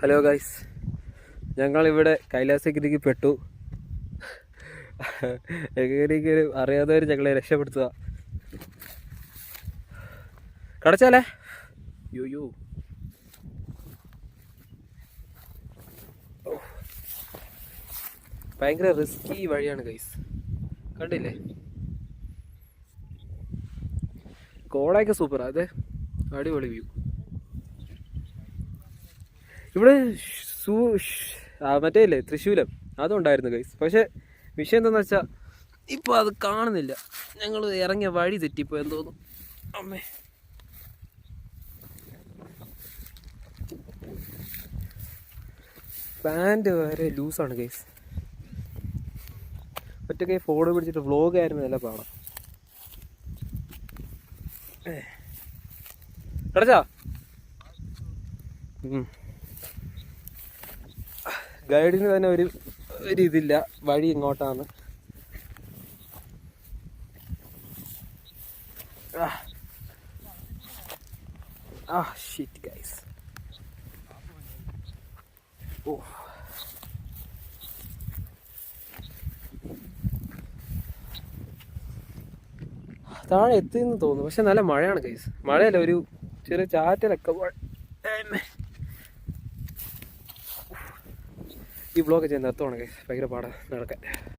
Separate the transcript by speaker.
Speaker 1: Hello guys, ഞങ്ങളിവിടെ കൈലാസഗിരിക്ക് പെട്ടു. എങ്ങനെയെങ്കിലും അറിയാത്തവർ ഞങ്ങളെ രക്ഷപ്പെടുത്തുക. കടച്ചാലേ യോ ഭയങ്കര റിസ്കി വഴിയാണ് ഗൈസ്. കണ്ടില്ലേ, കോളയൊക്കെ സൂപ്പർ. അതെ, അടിപൊളി വ്യൂ. ഇവിടെ മറ്റേ ഇല്ലേ തൃശ്ശൂലം, അതുണ്ടായിരുന്നു ഗൈസ്. പക്ഷെ വിഷയം എന്താണെന്ന് വെച്ചാൽ ഇപ്പോൾ അത് കാണുന്നില്ല. ഞങ്ങൾ ഇറങ്ങിയ വഴി തെറ്റിപ്പോയെന്ന് തോന്നുന്നു. അമ്മേ, പാൻറ് വരെ ലൂസാണ് ഗൈസ്. ഒറ്റയ്ക്ക് ഫോൺ പിടിച്ചിട്ട് വ്ളോഗ് ആയിരുന്നു നല്ല പാടാം. കടച്ചാ ഗൈഡിന് തന്നെ ഒരു ഇതില്ല, വഴി ഇങ്ങോട്ടാണ്. Shit guys. ഓ, താഴെ എത്തിയെന്ന് തോന്നുന്നു. പക്ഷെ നല്ല മഴയാണ് ഗൈസ്. മഴയല്ല, ഒരു ചെറിയ ചാറ്റലൊക്കെ. ഈ ബ്ലോഗ് ചെയ്യാൻ നിർത്തുവാണ് ഗൈസ്. ഭയങ്കര പാടാണ് നടക്കാൻ.